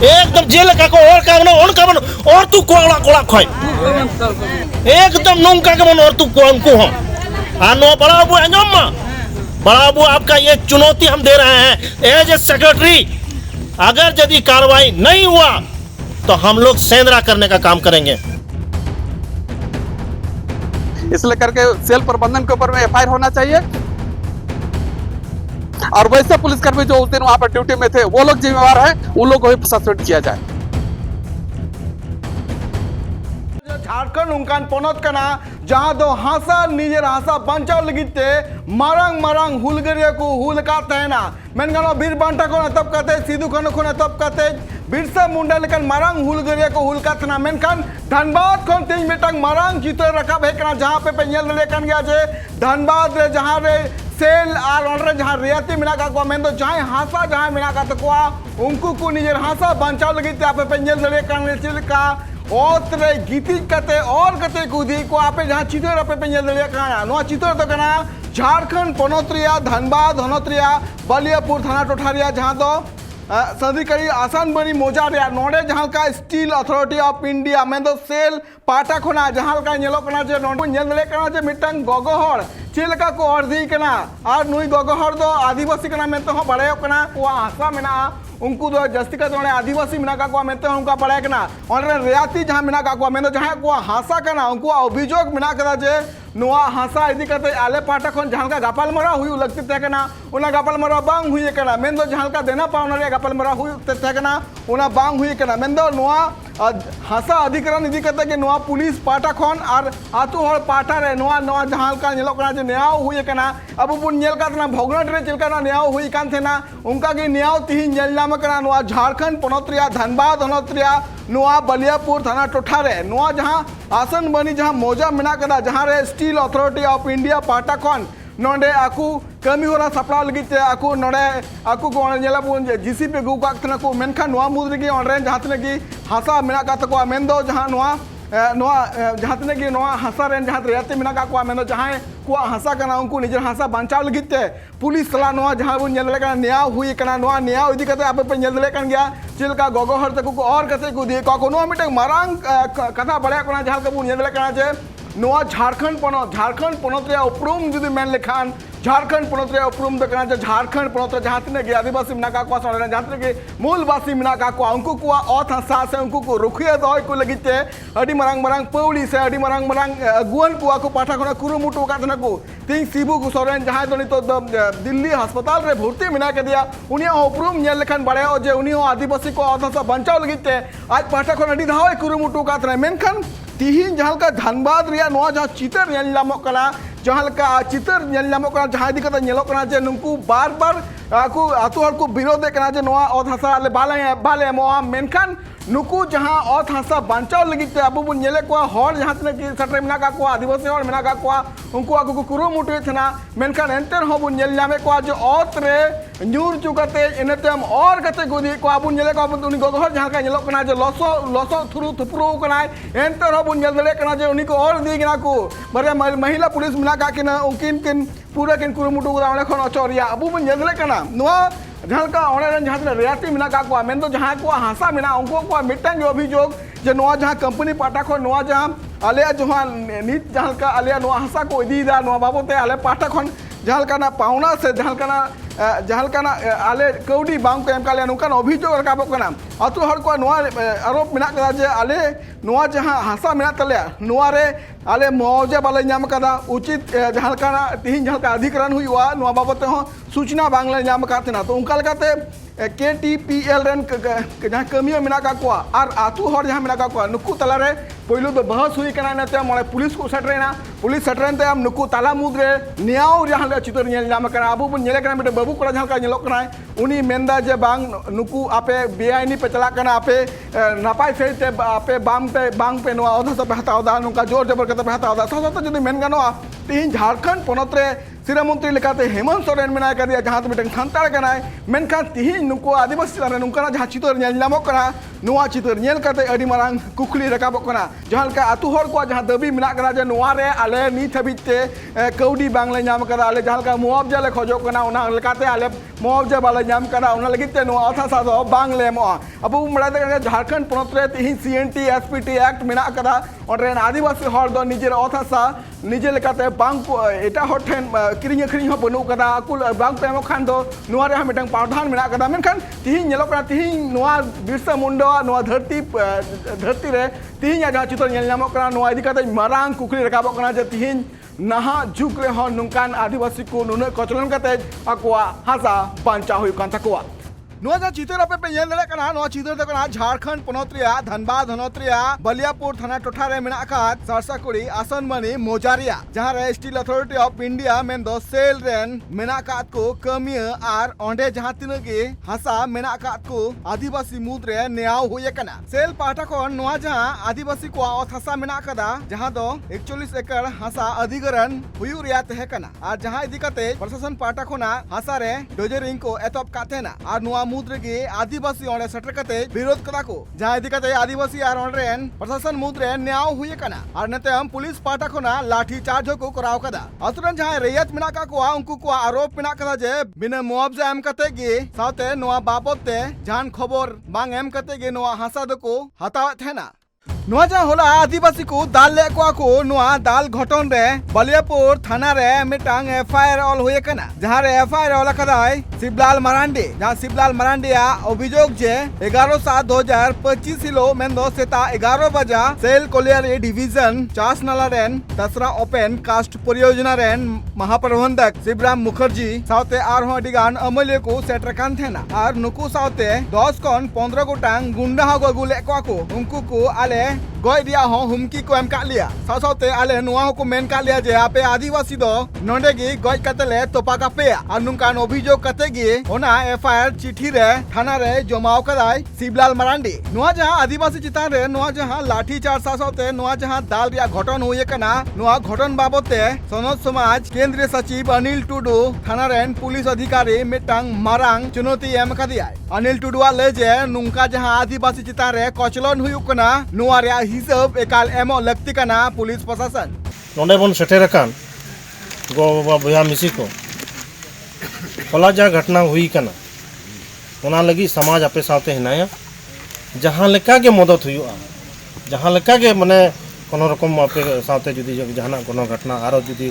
एकदम जेल का को और का मन on का मन और तू कोला कोला खोय एकदम नोंका के मन और तू कोन को हम आनो बड़ा अबू अंजम्मा बड़ा अबू आपका ये चुनौती हम दे रहे हैं एज ए सेक्रेटरी अगर यदि कार्रवाई नहीं हुआ तो हम लोग सेंधरा करने का काम करेंगे। इसलिए करके सेल प्रबंधन के ऊपर में एफआईआर होना चाहिए और वैसे पुलिसकर्मी जो उस दिन वहां पर ड्यूटी में थे वो लोग जिम्मेवार हैं, उन लोगों को भी सस्पेंड किया जाए। झारखंड उनकान पोनत कना जहां दो हासा निजेर हासा बंचाव लगिते मारंग मारंग हुलगरिया को हुलका तहना मेनगानो बीर बांटा को तब कहते सिद्धू खानो को तब कहते बिरसा मुंडा लेकिन मारंग हुलगरिया को हुलका तहना मेनखान धनबाद खन तीन मिटंग मारंग चित्र रखा है कना जहां पे पेंजल लेकन गया जे धनबाद रे जहां रे सेल और ऑर्डर जहां रियाती मिला का मेन तो जहां हासा जहां मिला का तकवा उनको को निजेर हासा बंचाव लगिते आप पेंजल लेकन चिलका ओतरे गीति कते और कते कुदी को आपे जहां चितर आपे पेंजल दलिया काना नो चितर तो कना झारखंड पनोत्रिया धनबाद हनोत्रिया बलियापुर थाना टोठारिया जहां तो सदिकरी आसान बनी मोजा रे नोडे जहां का स्टील अथॉरिटी ऑफ इंडिया में तो सेल पाटा खोना जहां का नेलो कना जे नोडे नेल दले कना जे मिटंग गोगो हर चिलका को अर्धी कना और नुई गोगो हर दो आदिवासी कना में तो बड़े कना को आशा मेना उनको दो जस्ती का जोड़े आदिवासी मिना का मेते उनका पढ़ाई कना और रियाती जहां मिना का मेन जहां को हासा कना उनको अभियोग मिना कदा जे नुआ हासा इदी करते आले पाटा खन जहां का गापाल मरा हुई लगती ते कना उना गापाल मरा बांग हुई कना मेन दो जहां का देना पावना रे गापाल मरा हुई ते कना उना बांग हुई कना मेन दो नुआ हासा अधिकरण इदी करते के नुआ पुलिस पाटा खन और आतु हर पाटा रे नुआ नुआ जहां का नेलो कना जे न्याय हुई कना अब बुन नेल का तना भोगना रे चिलका ना न्याय हुई कान थेना उनका के न्याय तिहिन नेल कना झारखंड पनोत्रिया धनबाद हनोत्रिया नुआ बलियापुर थाना टोठारे नुआ जहां आसन बनी जहां मोजा मिना कदा जहां रे स्टील अथॉरिटी ऑफ इंडिया पाटा खन नोडे आकू कमी होरा सपड़ा लगिते आकू नोडे आकू को नेला बुन जीसीपी गु का तना को मेनखा नुआ मुद्र की ऑनरे जहां तने की हासा मिना का तको मेंदो जहां नुआ जहां तने की नुआ हासा रेन जहां रियाते मिना का मेनो जहां को हासा कना उनको निजर हासा बंचाव लगिते पुलिस सला नुआ जहां बुन नेल लेका न्याय हुई कना नुआ न्याय इदी कते आपे पे नेल लेकन गया चिलका गोगो हर तक को और कते को दी को नुआ मिटे मारांग कथा बड़े कना जहां के बुन नेल लेकना जे नुआ झारखंड पनोत रे उपरूम जुदी मेन लेखान झारखंड पनोत रे उपरूम द कना झारखंड पनोत जहां तने के आदिवासी मिना का सरे जहां तने के मूलवासी मिना का उनको को औथ हसा से उनको को रुखिया दय को लगिते अडी मरांग मरांग पौली से अडी मरांग मरांग अगुवन को पाठा खना कुरुमुटु का तने को तीन सिबू को सरे जहां तो नितो दिल्ली अस्पताल रे भर्ती मिना के दिया उनी उपरूम नेल लेखान बड़े जे उनी आदिवासी को औथ हसा बंचाव लगिते आज पाठा खना अडी धावे कुरुमुटु का तने मेनखान तिहिन जहां का धनबाद रिया नुआ जहां चितर नेल नामक कना जहां का चितर नेल नामक कना जहां दिक्कत नेलो कना जे नुंकु बार बार आकु आतु हर को विरोध कना जे नुआ औथ हसा ले बाले मोआ मेनखान नुकु जहां औथ हसा बंचाव लगिते अबु बुन नेले को हर जहां तने की सटरे मिना का आदिवासी हर मिना का उनको आकु को कुरुमुटु थना मेनखान एंटर हो बुन नेल नामे को जो औत रे न्यूर चुकते इनतेम और कते गोदी को अबु नेले को उनी गोहर जहां का नेलो कना जे लोसो थुरु थुपरो कना एंटर हो बुन नेल दले कना जे उनी को और दी गना को बरे महिला पुलिस मिना का किन उनकिन किन पूरा किन कुरुमुटु को खन अचोरिया अबु बुन नेल दले कना नुआ जहां का ऑनलाइन जहां रियाती मिना का मेन तो जहां को हासा मिना उनको को मिटन अभियोग जे नुआ जहां कंपनी पाटा खन नुआ जहां आले जहां नीत जहां का आले नुआ हासा को इदीदा नुआ बाबते आले पाटा खन जहां का ना पावना से जहां का ना आले कौडी बांग को एम काले नुकान अभियोग रकाबो कना अतु हर को नुआ आरोप मिना कदा जे आले नुआ जहां हासा मिना तले नुआ रे आले मौजे बाले नाम कदा उचित जहां का तिहिन जहां का अधिकरण हुआ नुआ बाबते हो सूचना बांगले नाम कातना तो उनका लगते KTPL रेन जहां कमियो मिना का और आतु हर जहां मिना का नुकु तला रे पहिलो तो बहस हुई कना नते मळे पुलिस को सटरेना पुलिस सटरेन ते नुकु ताला मुद्रे न्याव जहां ले चितर नेल नाम कना अबु बन नेले कना मिटे बाबू कोड़ा जहां का नेलो कना उनी मेंदा जे बांग नुकु आपे बेआईनी पे चला कना आपे नापाय सहित आपे बांग पे नो औधा से हताव दा नुका जोर जबर कते हताव दा तो जदी मेन गानो तीन झारखंड पनत रे सिरा मंत्री लेकाते हेमंत सोरेन मेना का दिया जहां मिटन सानताड़ कनाय मेनखान तीन नुको आदिवासी लाने नुकना जहां चितर नेल नामक कना नुआ चितर नेल काते अडी मारांग कुकली रकाबक कना जहां का आतु हर को जहां दबी मेना कना जे नुआ रे आले नीत हबिते कौडी बांगले नाम करा आले जहां का मुआवजा ले खोजक कना उना लेकाते आले मुआवजा बाले नाम कना उना लगिते नुआ अथासा दो बांगले मो अब मड़ा झारखंड पनत रे तीन सीएनटी एसपीटी एक्ट मेना करा और आदिवासी हर दो निजेर अथासा निजे लेकाते बांग एटा हर ठेन किरिंग अखरिंग हो बनु कदा अकुल बांग पे एमो खान दो नुआ रे मिटन प्रावधान मेना कदा मेनखान तिहिं नेलो कना तिहिं नुआ बिरसा मुंडा नुआ धरती रे तिहिं जहां चित्र नेल नामो कना नुआ इदी कते मारांग कुकली रकाबो कना जे तिहिं नहा जुग रे हो नुकान आदिवासी को नुन कचलन कते अकुआ हासा बांचा हुई कान तकुआ नुआ जहां चित्र अपे पे नेल दले कना नुआ चित्र दे कना झारखंड पनत रिया धनबाद हनत रिया बलियापुर थाना टोठा रे मेना खात सरसाकुड़ी आसनमणि मोजारिया जहां रे steel authority of India main दो सेल रेन मेना खात को कमिया आर ओंडे जहां तिना के हासा मेना खात को आदिवासी मुद रे न्याव होय कना सेल पाटा कोन नुआ जहां आदिवासी को अत हासा मेना कदा जहां दो 41 एकड़ हासा अधिग्रहण हुयु रिया तहे कना आर जहां इदी कते प्रशासन पाटा कोना हासा रे डोजरिंग को एतप कातेना आर नुआ मुद्रे के आदिवासी ओंडे सेटर कते विरोध कदा को जहां इदी कते आदिवासी आर ओंडरेन प्रशासन मुद्रे न्याव हुय कना आर नते हम पुलिस पाटा कोना लाठी चार्ज को कराव कदा अतुरन जहां रेयत मेना का को उनको को आरोप मेना कदा जे बिना मुआवजा एम कते गे साथे नुआ बाबत ते जान खबर बांग एम कते गे नुआ हासा दो को हतावत है ना नुआ जहां होला आदिवासी को दाल ले को नुआ दाल घटन रे बलियापुर थाना रे मिटांग एफआईआर ऑल हुए कना जहां रे एफआईआर ऑल कदाय शिवलाल मरांडी जहां शिवलाल मरांडिया अभियोग जे 11/7/2025 हिलो मेंदो सेता 11 बजा सेल कोलियारी डिवीजन चास नाला रेन दसरा ओपन कास्ट परियोजना रेन महाप्रबंधक शिवराम मुखर्जी साउते आर हो डिगान अमले को सेटर कान थेना आर नुकु साउते 10 कोन 15 गोटांग गुंडा हो गुले को उनको को आले गोय दिया हो हुमकी को एम का लिया साउते आले नुआ को मेन का लिया जे आपे आदिवासी दो नोंडेगी गोय कतले तोपा का पे अनुकान अभियोग कतेगी ओना एफआईआर चिठी रे थाना रे जमाव कदाय शिवलाल मरांडी नुआ जहां आदिवासी चितान रे नुआ जहां लाठी चार्ज साउते नुआ जहां दाल रिया घटन हुए कना नुआ घटन बाबते सनद समाज केंद्रीय सचिव अनिल टुडू थाना रेन पुलिस अधिकारी मिटांग मारांग चुनौती एम कदिया अनिल टुडू ले जे नुंका जहां आदिवासी चितान रे कचलन हुई कना नुआ रे हिसाब एकाल एमो लगती कना पुलिस प्रशासन नोंडे बन सेटेर अकान गो बाबा भैया मिसी को होला जा घटना हुई कना ओना लगी समाज आपे साथे हिनाया जहां लेका के मदद हुआ जहां लेका के माने कोनो रकम आपे साथे जुदी जहाना कोनो घटना आरो जुदी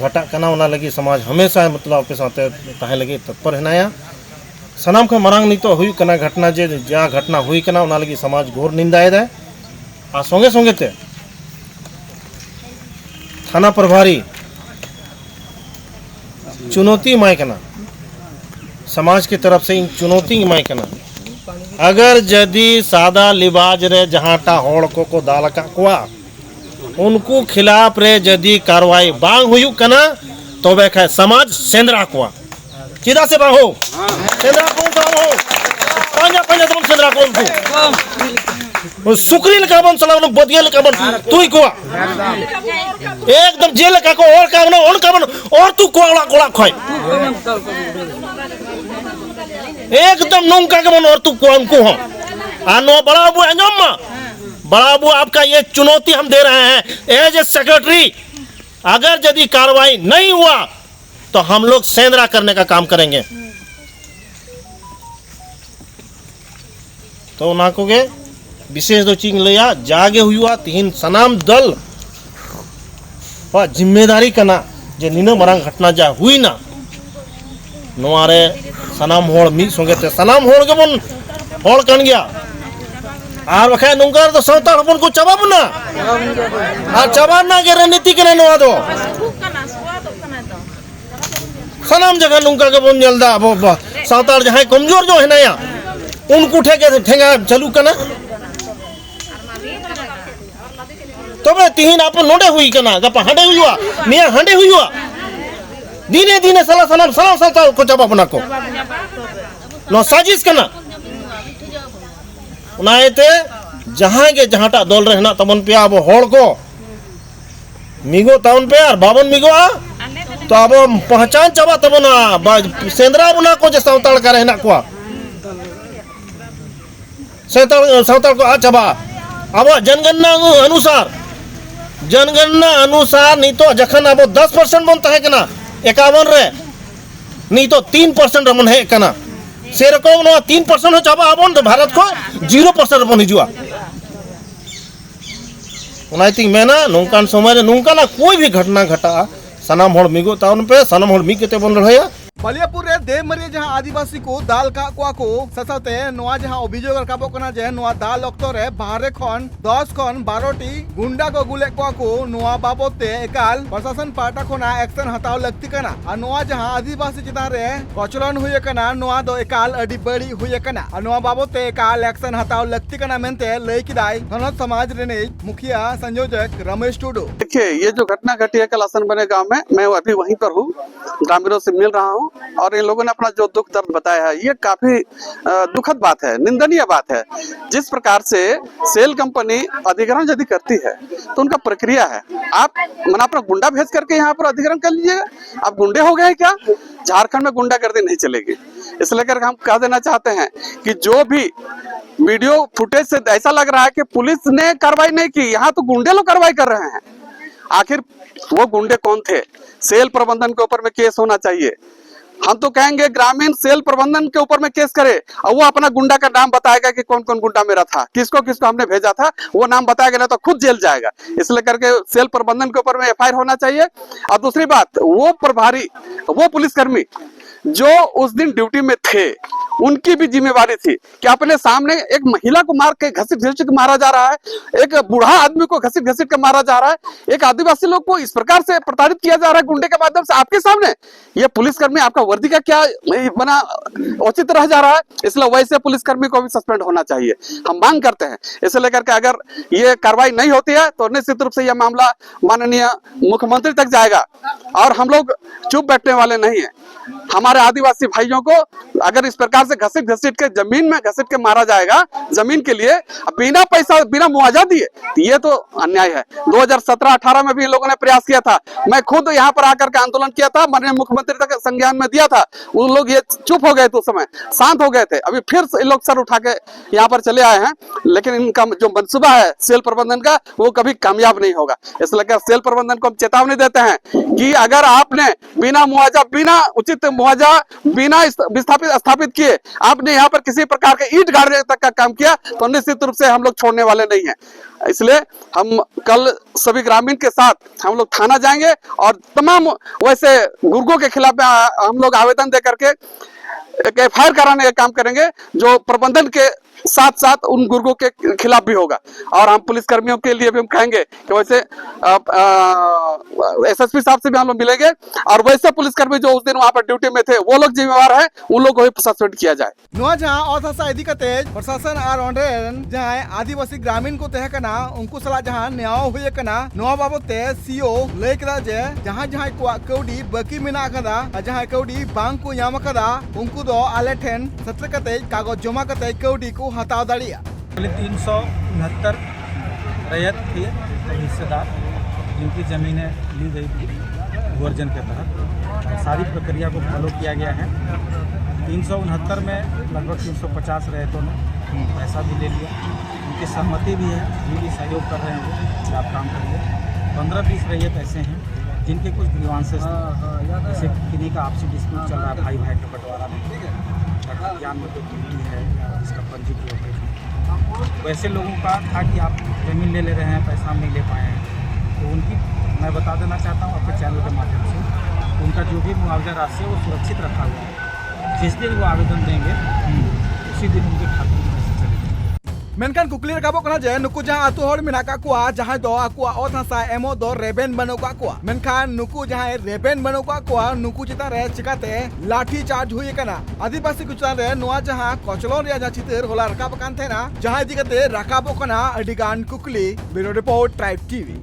घटा कना ओना लगी समाज हमेशा मतलब आपे साथे ताहे लगी तत्पर हिनाया सनाम के मरांग नितो हुई कना घटना जे जा घटना हुई कना ओना लगी समाज घोर निंदाए दे आ संगे संगे ते थाना प्रभारी चुनौती माय कना समाज की तरफ से इन चुनौती माय कना अगर यदि सादा लिबाज रे जहाटा होड़ को दाल का कुआ उनको खिलाफ रे यदि कार्रवाई बांग हुई कना तो वे खा समाज सेंद्रा कुआ चिदा से बांग हो सेंद्रा कौन सा हो पांजा पांजा तुम सेंद्रा कौन को सुकरी लका बन चला बदिया लका बन तू ही को एकदम जेल का को और का बन उन का बन और तू कोला कोला खोय एकदम नौका के बन और तू कौन को हो आनो बड़ा अबू अंजम्मा बड़ा अबू आपका ये चुनौती हम दे रहे हैं एज ए सेक्रेटरी अगर यदि कार्रवाई नहीं हुआ तो हम लोग सेंद्रा करने का काम करेंगे तो ना कोगे विशेष दो चीज लिया जागे हुआ तीन सनाम दल वा जिम्मेदारी कना जे नीना मरांग घटना जा हुई ना नोआरे सनाम होड़ मी संगे ते सनाम होड़ के बन होड़ कन गया आर वखा नुंकार तो सौता अपन को चबाब ना आ चबाब ना के रणनीति कना नोआ दो सनाम जगह नुंका के बन जल्दा सौता जहां कमजोर जो है ना या उनको ठेंगा चालू कना तबे तीन आप नोडे हुई कना गपा हंडे हुआ मिया हंडे हुआ दिने दिने सला सलाम सलाम सल्ता को जवाब बना को नो साजिश कना उनाएते जहां के जहांटा दल रहना तमन पे अब होड़ को मिगो टाउन पे और बावन मिगो तो अब पहचान चाबा तब ना सेंद्रा बुना को जे सावताल का रहना को सावताल को आ चाबा अब जनगणना अनुसार नहीं तो जखन अब 10% बन तहे कना 51 रे नहीं तो 3% रमन है कना से रकम नो 3% हो चाबा अब तो भारत को 0% बन हिजुआ उनाइती मेना नोंकान समय रे नोंकाना कोई भी घटना घटा सनाम होड़ मिगो टाउन पे सनाम होड़ मी केते बन रहा बलियापुर रे देवमरिया जहां आदिवासी को दाल का को ससाते नोआ जहां अभियोग रकाबो कना जे नोआ दाल अक्तो रे बाहरे खन 10 खन 12 टी गुंडा को गुले को नोआ बाबते एकाल प्रशासन पाटा खोना एक्शन हताव लगती कना आ नोआ जहां आदिवासी चिता रे कचलन हुए कना नोआ दो एकाल अडी बड़ी हुए कना आ नोआ बाबते एकाल एक्शन हताव लगती कना मेनते लई किदाई धनत समाज रे मुखिया संयोजक रमेश टुडू। देखिए, ये जो घटना घटी है कल आसनबने गांव में, मैं अभी वहीं पर हूँ, ग्रामीणों से मिल रहा हूँ और इन लोगों ने अपना जो दुख दर्द बताया है ये काफी दुखद बात है, निंदनीय बात है। जिस प्रकार से सेल कंपनी अधिग्रहण यदि करती है तो उनका प्रक्रिया है, आप मना अपना गुंडा भेज करके यहाँ पर अधिग्रहण कर लीजिएगा। आप गुंडे हो गए क्या? झारखंड में गुंडागर्दी नहीं चलेगी। इसलिए कर हम कह देना चाहते हैं कि जो भी वीडियो फुटेज से ऐसा लग रहा है कि पुलिस ने कार्रवाई नहीं की, यहाँ तो गुंडे लोग कार्रवाई कर रहे हैं। आखिर वो गुंडे कौन थे? सेल प्रबंधन के ऊपर में केस होना चाहिए। हम तो कहेंगे ग्रामीण सेल प्रबंधन के ऊपर में केस करे और वो अपना गुंडा का नाम बताएगा कि कौन कौन गुंडा मेरा था, किसको किसको हमने भेजा था, वो नाम बताएगा ना तो खुद जेल जाएगा। इसलिए करके सेल प्रबंधन के ऊपर में एफआईआर होना चाहिए। और दूसरी बात, वो प्रभारी, वो पुलिसकर्मी जो उस दिन ड्यूटी में थे, उनकी भी जिम्मेवारी थी कि अपने सामने एक महिला को मार के घसीट घसीट के मारा जा रहा है, एक बूढ़ा आदमी को घसीट घसीट के मारा जा रहा है, एक आदिवासी लोग को इस प्रकार से प्रताड़ित किया जा रहा है गुंडे के माध्यम से आपके सामने। ये पुलिसकर्मी आपका वर्दी का क्या बना औचित्य रह जा रहा है? इसलिए वैसे पुलिसकर्मी को भी सस्पेंड होना चाहिए, हम मांग करते हैं। इसे लेकर के अगर ये कार्रवाई नहीं होती है तो निश्चित रूप से यह मामला माननीय मुख्यमंत्री तक जाएगा और हम लोग चुप बैठने वाले नहीं है। हमारे आदिवासी भाइयों को अगर इस प्रकार से घसीट घसीट के जमीन में घसीट के मारा जाएगा, जमीन के लिए बिना पैसा बिना मुआवजा दिए, ये तो अन्याय है। 2017-18 में भी इन लोगों ने प्रयास किया था, मैं खुद यहाँ पर आकर के आंदोलन किया था, माननीय मुख्यमंत्री तक संज्ञान में दिया था। उन लोग ये चुप हो गए थे, उस समय शांत हो गए थे। अभी फिर इन लोग सर उठा के यहाँ पर चले आए हैं, लेकिन इनका जो मंसूबा है सेल प्रबंधन का वो कभी कामयाब नहीं होगा। इसलिए सेल प्रबंधन को हम चेतावनी देते हैं कि अगर आपने बिना मुआवजा, बिना उचित मुआवजा, बिना स्थापित किए आपने यहाँ पर किसी प्रकार के ईंट गाड़ने तक का काम किया तो निश्चित रूप से हम लोग छोड़ने वाले नहीं हैं। इसलिए हम कल सभी ग्रामीण के साथ हम लोग थाना जाएंगे और तमाम वैसे गुर्गों के खिलाफ हम लोग आवेदन दे करके एक एफआईआर कराने का काम करेंगे, जो प्रबंधन के साथ साथ उन गुर्गों के खिलाफ भी होगा। और हम पुलिस कर्मियों के लिए भी हम कहेंगे कि वैसे एसएसपी साहब से भी हम लोग मिलेंगे और वैसे पुलिसकर्मी जो उस दिन वहां पर ड्यूटी में थे वो लोग जिम्मेवार हैं, उन लोग को भी सस्पेंड किया जाए। नोआ जहां औथा इदी कते प्रशासन आर ऑनरेन जहां आदिवासी ग्रामीण को तहे कना उनको सला जहां न्याय हुए कना नोआ बाबते सीओ लय कदा जे जहां जहां को कौडी बाकी मेना कदा जहां कौडी बांग को याम कदा उनको दो आले ठेन सत्र कते कागज जमा कते कौडी को हटाव दाड़िया। 369 रैयत थे हिस्सेदार जिनकी ज़मीनें ली गई थी वर्जन के तहत। सारी प्रक्रिया को फॉलो किया गया है। 369 में लगभग 350 रैयतों ने पैसा भी ले लिया, उनकी सहमति भी है, ये भी सहयोग कर रहे हैं वो कि आप काम करिए। 15-20 रैयत ऐसे हैं जिनके कुछ ग्रीवांसेस थे, जैसे किन्हीं का आपसी डिस्प्यूट चल रहा है, भाई भाई का बंटवारा नहीं, ज्ञान में तो है जिसका पंजीकृत है। वैसे लोगों का था कि आप ज़मीन ले रहे हैं, पैसा हम नहीं ले पाए हैं, तो उनकी मैं बता देना चाहता हूँ आपके चैनल के माध्यम से, उनका जो भी मुआवजा राशि है वो सुरक्षित रखा हुआ है। जिस दिन वो आवेदन देंगे उसी दिन उनके खाते में पैसे चलेंगे। मेनखान कुकली रकाबो कना जे नुकु जहां आतु हड़ मेना का कुआ जहां दो आकुआ ओत हसा एमो दो रेबेन बनो का कुआ मेनखान नुकु जहां रेबेन बनो का कुआ नुकु चिता रे चिकाते लाठी चार्ज हुई कना आदिवासी कुचता रे नोआ जहां कचलो रे जहां चितर होला रकाब कान थेना जहां दिगते रकाबो कना अडिगान कुकली ब्यूरो रिपोर्ट ट्राइब टीवी।